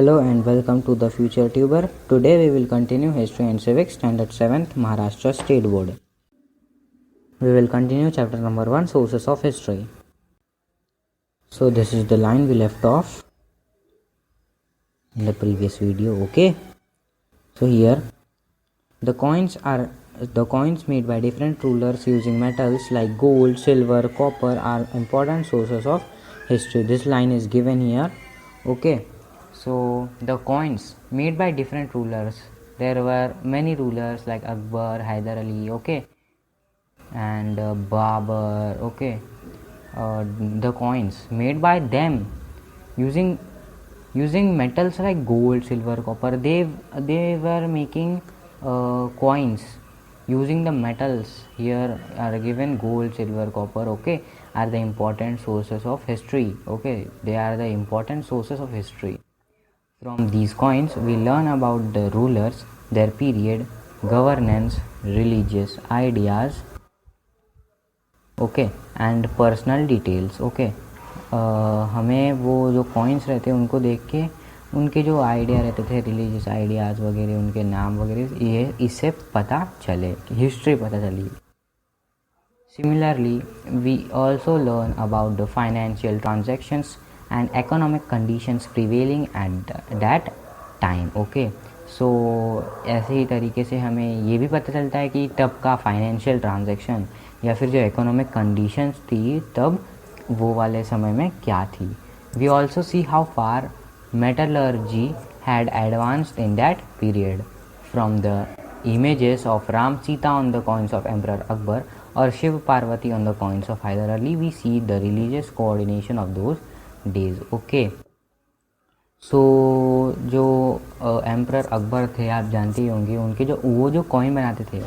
Hello and welcome to the Future Tuber. Today we will continue History and Civics Standard 7th Maharashtra State Board. We will continue chapter number 1, Sources of History. So this is the line we left off in the previous video. Okay, so here the coins made by different rulers using metals like gold, silver, copper are important sources of history. This line is given here. Okay, so the coins made by different rulers, there were many rulers like Akbar, Hyder Ali, okay, and Babur, okay. The coins made by them using metals like gold, silver, copper, they were making coins using the metals. Here are given gold, silver, copper, okay, are the important sources of history. Okay, they are the important sources of history. From these coins we learn about the rulers, their period, governance, religious ideas, okay, and personal details. okay. हमें वो जो coins रहते हैं उनको देख के उनके जो आइडिया रहते थे, रिलीजियस आइडियाज़ वगैरह, उनके नाम वगैरह, ये इससे पता चले, हिस्ट्री पता चली. Similarly, we also learn about the financial transactions and economic conditions prevailing at that time. Okay, so ऐसे ही तरीके से हमें ये भी पता चलता है कि तब का फाइनेंशियल ट्रांजैक्शन या फिर जो इकोनॉमिक कंडीशंस थी तब वो वाले समय में क्या थी. We also see how far metallurgy had advanced in that period. From the images of Ram Sita on the coins of Emperor Akbar or Shiv Parvati on the coins of Hyder Ali, we see the religious coordination of those days. Okay, so जो emperor Akbar थे आप जानते ही होंगे, उनके जो वो जो coin बनाते थे,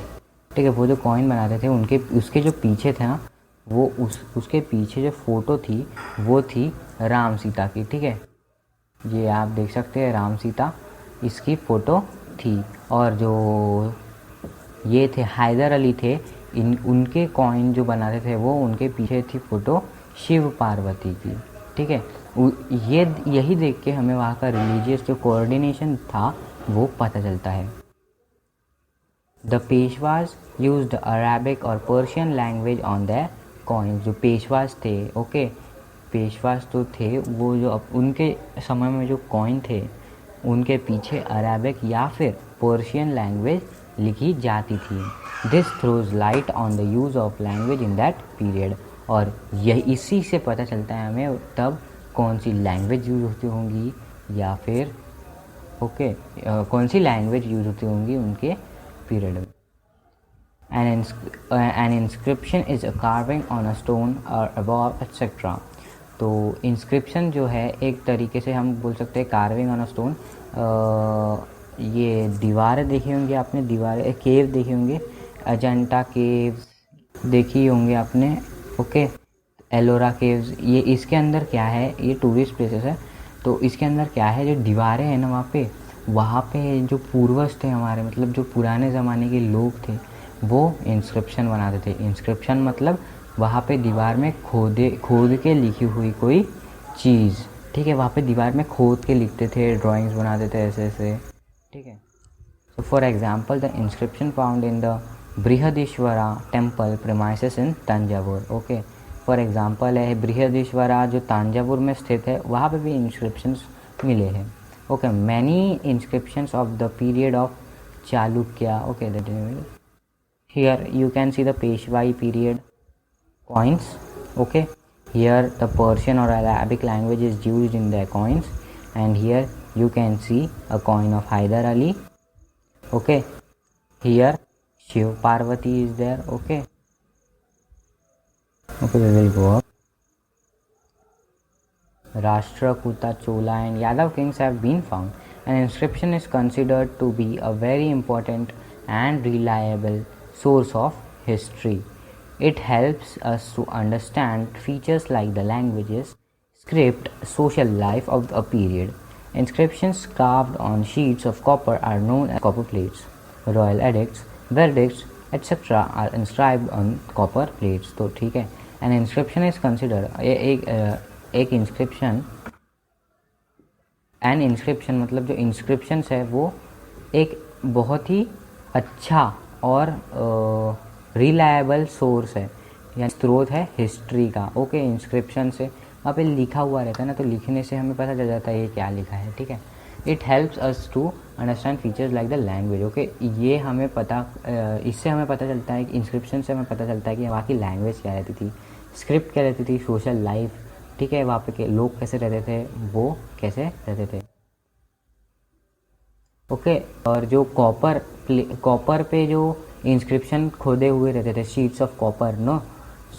ठीक है, वो जो कॉइन बनाते थे उनके उसके जो पीछे थे ना, वो उसके पीछे जो फ़ोटो थी वो थी राम सीता की. ठीक है, ये आप देख सकते हैं राम सीता इसकी फ़ोटो थी. और जो ये थे हैदर अली थे, उनके कॉइन जो बनाते थे वो उनके पीछे थी फ़ोटो शिव पार्वती की. ठीक है, यही देख के हमें वहाँ का रिलीजियस जो कोऑर्डिनेशन था वो पता चलता है. द पेशवाज यूज्ड अरबिक और Persian language on the coin. जो पेशवाज थे, ओके, पेशवाज तो थे वो जो उनके समय में जो कॉइन थे उनके पीछे अरबिक या फिर पर्शियन लैंग्वेज लिखी जाती थी. This throws light on the use of language in that period. और यह इसी से पता चलता है हमें तब कौन सी लैंग्वेज यूज़ होती होंगी या फिर ओके कौन सी लैंग्वेज यूज़ होती होंगी उनके पीरियड में. An inscription is a carving on a stone or above etc. तो इंस्क्रिप्शन जो है एक तरीके से हम बोल सकते हैं कार्विंग ऑन अ स्टोन. ये दीवारें देखी होंगी आपने, दीवारें केव देखी होंगे, अजंता केव्स देखी होंगे आपने, ओके, एलोरा केव्स. ये इसके अंदर क्या है, ये टूरिस्ट प्लेसेस है, तो इसके अंदर क्या है, जो दीवारें हैं ना वहाँ पे जो पूर्वज थे हमारे, मतलब जो पुराने ज़माने के लोग थे वो इंस्क्रिप्शन बनाते थे. इंस्क्रिप्शन मतलब वहाँ पे दीवार में खोद के लिखी हुई कोई चीज़. ठीक है, वहाँ पे दीवार में खोद के लिखते थे, ड्राइंग्स बनाते थे ऐसे ऐसे. ठीक है, so for example the inscription found in the Brihadeeswara temple premises in Thanjavur. Okay, for example है बृहदीश्वरा जो तांजावुर में स्थित है, वहाँ पे भी इंस्क्रिप्शंस मिले हैं. Okay, many inscriptions of the period of Chalukya. Okay, here you can see the Peshwai period coins. Okay, here the Persian or Arabic language is used in their coins, and here you can see a coin of Hyder Ali. Okay, here Shiv Parvati is there. Okay, we will go up. Rashtrakuta, Chola and Yadav kings have been found. An inscription is considered to be a very important and reliable source of history. It helps us to understand features like the languages, script, social life of a period. Inscriptions carved on sheets of copper are known as copper plates. Royal edicts, verdicts, etc. are inscribed on copper plates. तो ठीक है, an inscription is considered एक inscription N inscription मतलब जो inscriptions है वो एक बहुत ही अच्छा और रिलायबल सोर्स है या स्रोत है हिस्ट्री का। ओके, इंस्क्रिप्शन से वहाँ पे लिखा हुआ रहता है ना, तो लिखने से हमें पता चल जाता है ये क्या लिखा है। ठीक है, it helps us to understand features like the language. Okay, ये हमें पता इससे हमें पता चलता है कि इंस्क्रिप्शन से हमें पता चलता है कि वहाँ की लैंग्वेज क्या रहती थी, स्क्रिप्ट क्या रहती थी, सोशल लाइफ, ठीक है, वहाँ पे के लोग कैसे रहते थे, वो कैसे रहते थे। ओके, और जो कॉपर पे जो इंस्क्रिप्शन खोदे हुए रहते थे, sheets of copper no,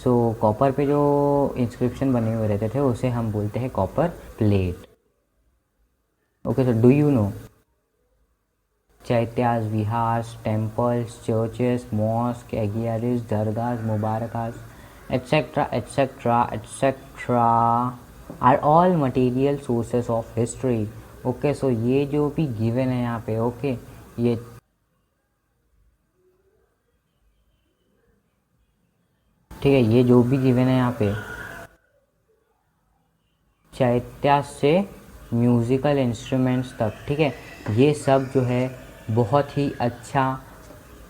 so copper पे जो इंस्क्रिप्शन बने हुए रहते थे उसे हम बोलते हैं copper plate. Okay, so do you know chaityas, viharas, temples, churches, mosque, agiaries, dargah, mubarakas, etcetera etcetera etcetera are all material sources of history. Okay, so ये जो भी गिवन है यहाँ पे, ओके, ये ठीक है, ये जो भी गिवन है यहाँ पे चैत्या से म्यूज़िकल इंस्ट्रूमेंट्स तक, ठीक है, ये सब जो है बहुत ही अच्छा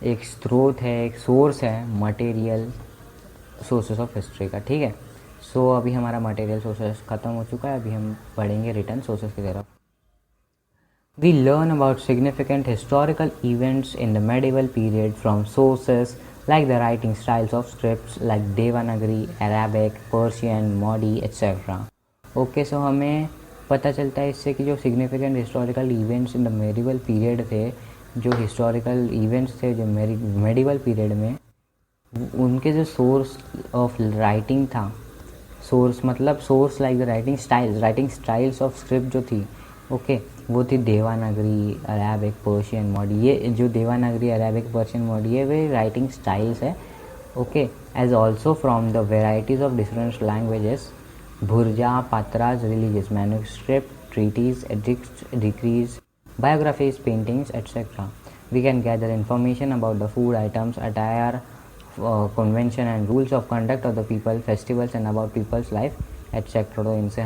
एक स्रोत है, एक सोर्स है मटेरियल सोर्सेस ऑफ हिस्ट्री का। ठीक है, सो अभी हमारा मटेरियल सोर्सेस ख़त्म हो चुका है, अभी हम पढ़ेंगे रिटर्न सोर्सेस की तरफ। We learn about significant historical events in the medieval period from sources like the writing styles of scripts like Devanagari, Arabic, Persian, Modi, etc. Okay, so हमें पता चलता है इससे कि जो significant historical events in the medieval period थे, जो historical events थे जो मेडिवल पीरियड में, उनके जो सोर्स ऑफ राइटिंग था, सोर्स मतलब source like the writing styles of script जो थी, ओके, वो थी देवानागरी, अरेबिक, पर्शियन, मॉडी। ये जो देवानागरी, अरेबिक, पर्शियन, मॉडी है वे राइटिंग स्टाइल्स है। Okay, as also from the varieties of different languages, bhurja, patras, religious manuscript, treaties, edicts, decrees, biographies, paintings, etc. We can gather information about the food items, attire, convention and rules of conduct of the people, festivals and about people's life, etc. तो इनसे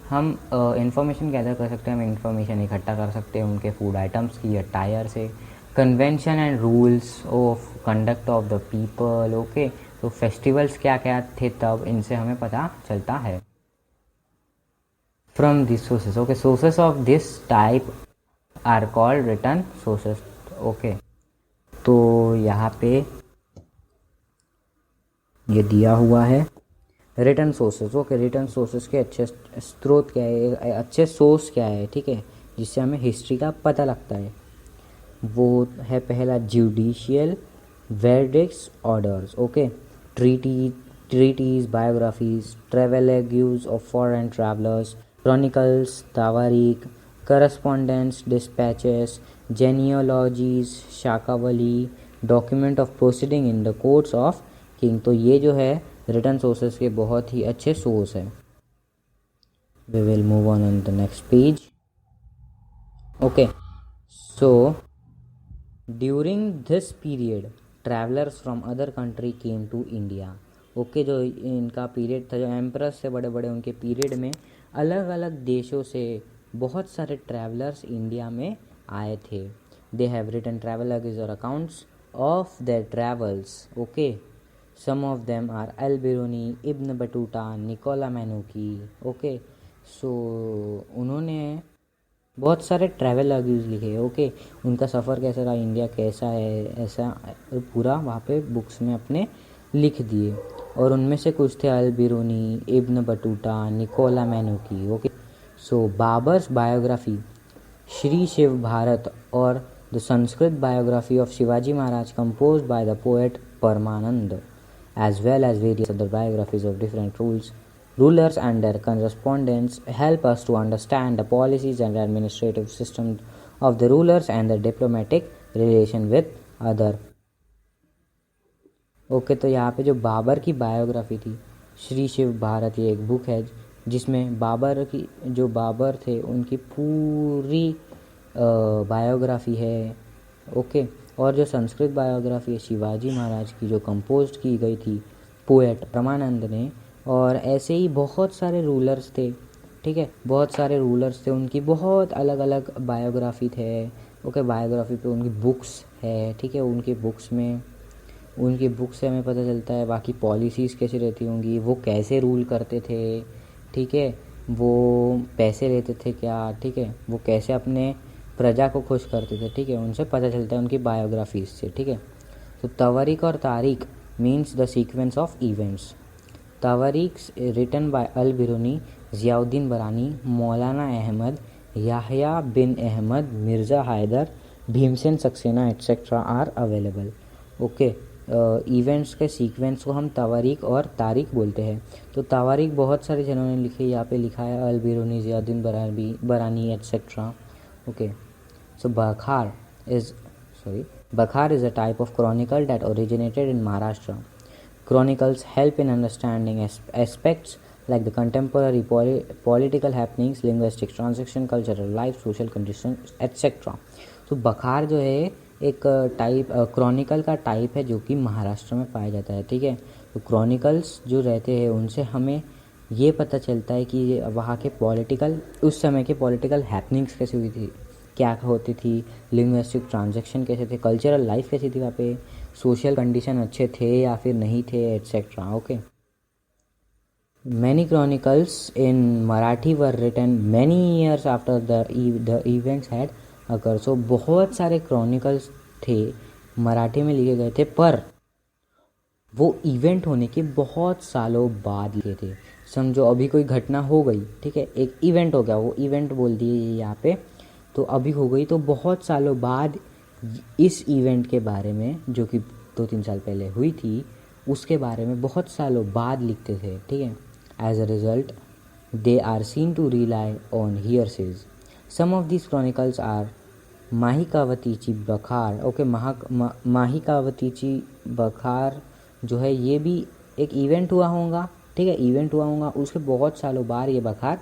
हम information gather कर सकते हैं, हम information इकट्ठा कर सकते हैं उनके फूड आइटम्स की, अटायर से, convention and rules of conduct of the people. Okay, तो फेस्टिवल्स क्या क्या थे तब, इनसे हमें पता चलता है from this sources. Okay, sources of this type are called written sources. Okay, तो यहाँ पे ये दिया हुआ है written sources. Okay, written sources के अच्छे स्रोत क्या है, अच्छे सोर्स क्या है, ठीक है, जिससे हमें हिस्ट्री का पता लगता है। वो है पहला judicial verdicts orders. Okay, treaties, biographies, travelogues of foreign travellers, chronicles, tawarikh, correspondence, dispatches, genealogies, shakavali, document of proceeding in the courts of king. तो ये जो है रिटर्न सोर्सेस के बहुत ही अच्छे सोर्स है। We will move on the next page. Okay, so during this period travellers from other country came to India. Okay, जो इनका पीरियड था, जो एम्परर्स से बड़े बड़े उनके पीरियड में अलग अलग देशों से बहुत सारे ट्रैवलर्स इंडिया में आए थे। दे हैव रिटन ट्रैवलर्स और accounts of their travels. Okay, some of them are Al-Biruni, Ibn Battuta, Nicola Manuki. Okay, so उन्होंने बहुत सारे ट्रैवल लॉग्स लिखे। ओके, उनका सफ़र कैसा रहा, इंडिया कैसा है, ऐसा पूरा वहाँ पे बुक्स में अपने लिख दिए। और उनमें से कुछ थे Al-Biruni, Ibn Battuta, Niccolao Manucci. Okay, so Babur's biography, Shri Shiv Bharat, और the Sanskrit biography of Shivaji Maharaj composed by the poet Paramanand, as well as various other biographies of different rulers and their correspondents, help us to understand the policies and administrative system of the rulers and the diplomatic relation with other. Okay, तो यहाँ पे जो बाबर की biography थी, श्री शिव भारत, ये एक book है जिसमें बाबर की, जो बाबर थे उनकी पूरी बायोग्राफी है। ओके, और जो संस्कृत बायोग्राफी है शिवाजी महाराज की, जो कंपोज की गई थी पोएट परमानंद ने, और ऐसे ही बहुत सारे रूलर्स थे ठीक है। बहुत सारे रूलर्स थे, उनकी बहुत अलग अलग बायोग्राफी थे। ओके, बायोग्राफी पे उनकी बुक्स है, ठीक है। उनकी बुक्स से हमें पता चलता है बाकी पॉलिसीज़ कैसी रहती होंगी, वो कैसे रूल करते थे, ठीक है। वो पैसे लेते थे क्या, ठीक है। वो कैसे अपने प्रजा को खुश करते थे, ठीक है। उनसे पता चलता है उनकी बायोग्राफीज से, ठीक है। तो तवारीख और tarikh means the sequence of events. Tawarikh written by Al Biruni, Ziauddin Barani, Maulana Ahmad, Yahya bin Ahmad, Mirza Haidar, Bhimsen Saxena etcetera are available. Okay, events के सीक्वेंस को हम तवारीख और तारीख बोलते हैं। तो तवारीख बहुत सारे जनों ने लिखे, यहाँ पे लिखा है अल बिरूनी, ज़ियाउद्दीन बरानी etcetera. Okay, so Bakhar is a type of chronicle that originated in Maharashtra. Chronicles help in understanding aspects like the contemporary political happenings, linguistic transaction, cultural life, social conditions, etc. तो बखार जो है एक type Chronicle का type है जो कि महाराष्ट्र में पाया जाता है, ठीक है। तो क्रॉनिकल्स जो रहते हैं उनसे हमें ये पता चलता है कि वहाँ के पॉलिटिकल, उस समय के पॉलिटिकल हैपनिंग्स कैसी हुई थी, क्या होती थी, लिंग्विस्टिक ट्रांजैक्शन कैसे थे, कल्चरल लाइफ कैसी थी वहाँ पे, सोशल कंडीशन अच्छे थे या फिर नहीं थे, etcetera. Okay, many chronicles in Marathi were written many years after the events had occur. सो बहुत सारे क्रॉनिकल्स थे, मराठी में लिखे गए थे, पर वो इवेंट होने के बहुत सालों बाद लिखे थे। समझो अभी कोई घटना हो गई, ठीक है, एक इवेंट हो गया, वो इवेंट बोल दिए यहाँ पे, तो अभी हो गई, तो बहुत सालों बाद इस इवेंट के बारे में जो कि 2-3 साल पहले हुई थी उसके बारे में बहुत सालों बाद लिखते थे, ठीक है। As a result they are seen to rely on hearsays. Some of this chronicles are Mahikavatichi Bakhar. Okay, माहिकावतीची बखार जो है ये भी एक इवेंट हुआ होगा, ठीक है, इवेंट हुआ होगा, उसके बहुत सालों बाद ये बखार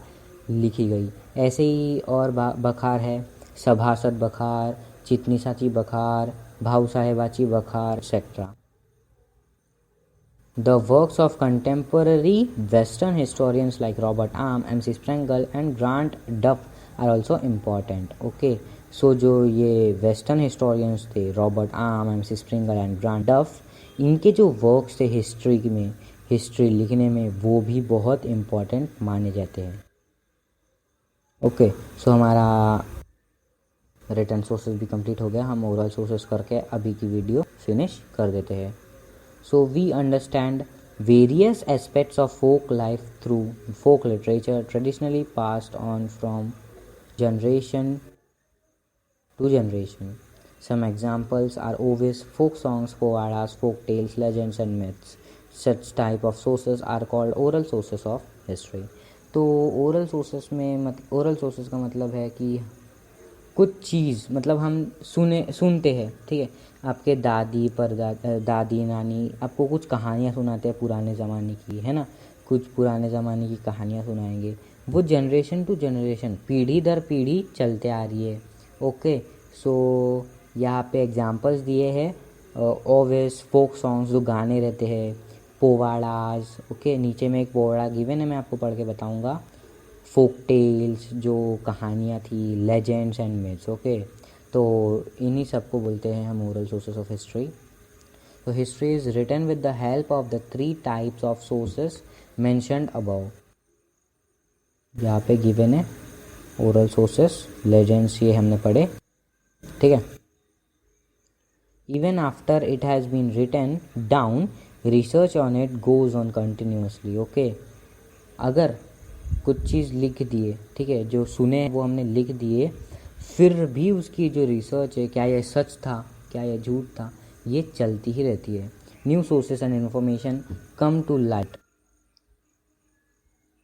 लिखी गई। ऐसे ही और बखार है, सभासद बखार, चितनीसाची बखार, भाऊसाहेबाची बखार, etcetera. The works of contemporary Western historians like Robert Arm, M.C. Sprengel and Grant Duff are also important. Okay, so जो ये वेस्टर्न हिस्टोरियंस थे, Robert Orme, M C. Sprengel and Grant Duff, इनके जो वर्क्स थे हिस्ट्री लिखने में, वो भी बहुत इम्पॉर्टेंट माने जाते हैं। ओके, सो हमारा रिटर्न सोर्सेज भी कंप्लीट हो गया। हम ओरल सोर्सेज करके अभी की वीडियो फिनिश कर देते हैं। So we understand various aspects of folk life through folk literature traditionally passed on from generation to generation. Some examples are Ovis, folk songs, povadas, folk tales, legends and myths. Such type of sources are called oral sources of history. तो oral sources का मतलब है कि कुछ चीज़, मतलब हम सुनते हैं, ठीक है। आपके दादी नानी आपको कुछ कहानियाँ सुनाते हैं पुराने ज़माने की, है ना, कुछ पुराने ज़माने की कहानियाँ सुनाएंगे, वो जनरेशन टू जनरेशन, पीढ़ी दर पीढ़ी चलते आ रही है। ओके, सो यहाँ पे एग्जांपल्स दिए हैं ओवेस, फोक सॉन्ग्स जो गाने रहते हैं, पोवाड़ाज, ओके, नीचे में एक पोवाड़ा गिवन है, मैं आपको पढ़ के बताऊँगा, फोक टेल्स जो कहानियाँ थी, लेजेंड्स एंड मिथ्स। ओके, तो इन्हीं सबको बोलते हैं हम ओरल सोर्सेस ऑफ हिस्ट्री। तो history is written with the help of the 3 types of sources mentioned above. यहाँ पे गिवन है ओरल सोर्सेस, लेजेंड्स ये हमने पढ़े, ठीक है। Even after it has been written down, research on it goes on continuously. Okay, अगर कुछ चीज़ लिख दिए, ठीक है, जो सुने वो हमने लिख दिए, फिर भी उसकी जो रिसर्च है, क्या ये सच था, क्या ये झूठ था, ये चलती ही रहती है। New sources and information come to light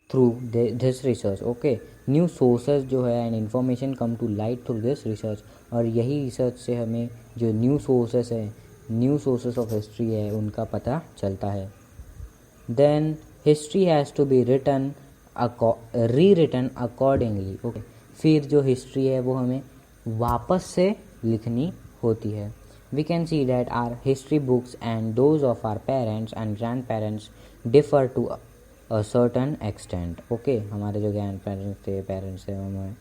through this research. Okay, new sources जो है and information come to light through this research, और यही रिसर्च से हमें जो न्यू सोर्सेस है, न्यू सोर्सेस ऑफ हिस्ट्री है, उनका पता चलता है। Then history has to be written rewritten accordingly. Okay, फिर जो हिस्ट्री है वो हमें वापस से लिखनी होती है। We can see that our history books and those of our parents and grandparents differ to a certain extent. Okay, हमारे जो ग्रैंड पेरेंट्स थे हमें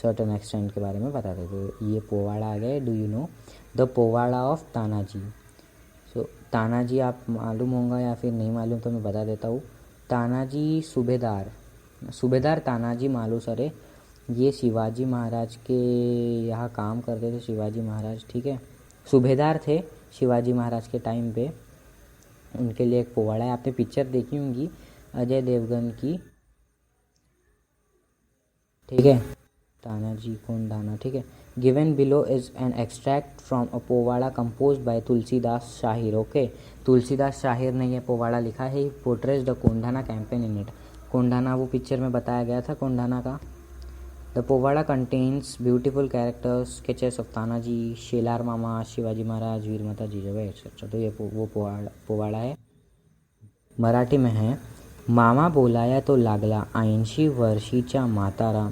सर्टन एक्सटेंट के बारे में बताते। तो ये पोवाड़ा आ गया। Do you know the powada of Tanaji? So Tanaji आप मालूम होगा या फिर नहीं मालूम तो मैं बता देता हूँ। तानाजी सूबेदार तानाजी मालुसरे, ये शिवाजी महाराज के यहाँ काम करते थे। शिवाजी महाराज, ठीक है, सूबेदार थे शिवाजी महाराज के टाइम पे। उनके लिए एक पोवाड़ा है, आपने पिक्चर देखी होंगी अजय देवगन की, ठीक है, तानाजी कौन दाना, ठीक है। Given below is an extract from a powada compose by Tulsidas Shahir. Okay, Tulsidas Shahir ने यह पोवाड़ा लिखा है। Portrays the Kondana campaign in it. Kondana वो पिक्चर में बताया गया था कोंडाना का। The powada contains beautiful characters sketches of Tanaji, Shelar Mama, Shivaji Maharaj, Veermata Jijabai etcetera. तो ये वो पोवाड़ा है, मराठी में है। मामा बोलाया तो लागला 80 वर्षीच्या म्हातारा,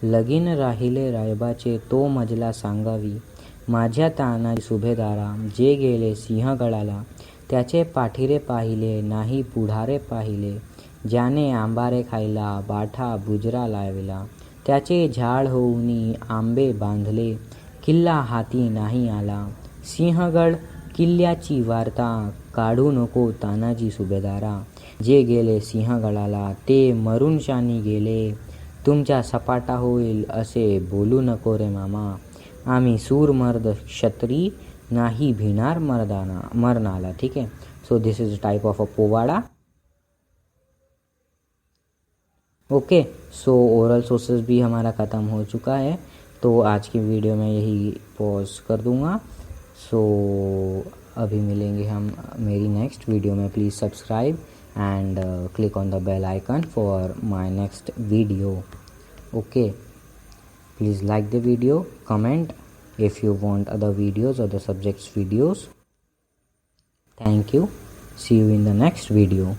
लगीन राहिले रायबाचे तो मजला सांगावी, माझ्या तानाजी सुभेदारा, जे गेले सिंहगडाला, त्याचे पाठीरे पाहिले नाही पुढारे पाहिले, ज्याने आंबारे खायला बाठा बुजरा लाविला, त्याचे झाड होऊनी आंबे बांधले, किल्ला हाती नाही आला, सिंहगड किल्ल्याची वार्ता काढू नको तानाजी सुभेदारा, जे गेले सिंहगडाला ते मरुनशानी गेले, तुमच्या सपाटा होईल असे बोलू नको रे मामा, आम्ही सूरमर्द क्षत्री नाही भिणार मरनाला। ठीक है, so this is type of a powada. Okay, so oral sources भी हमारा ख़त्म हो चुका है, तो आज की वीडियो में यही पॉज कर दूंगा। सो अभी मिलेंगे हम मेरी नेक्स्ट वीडियो में। Please subscribe and click on the bell icon for my next video. Okay, please like the video, comment if you want other videos or the subjects videos. Thank you, see you in the next video.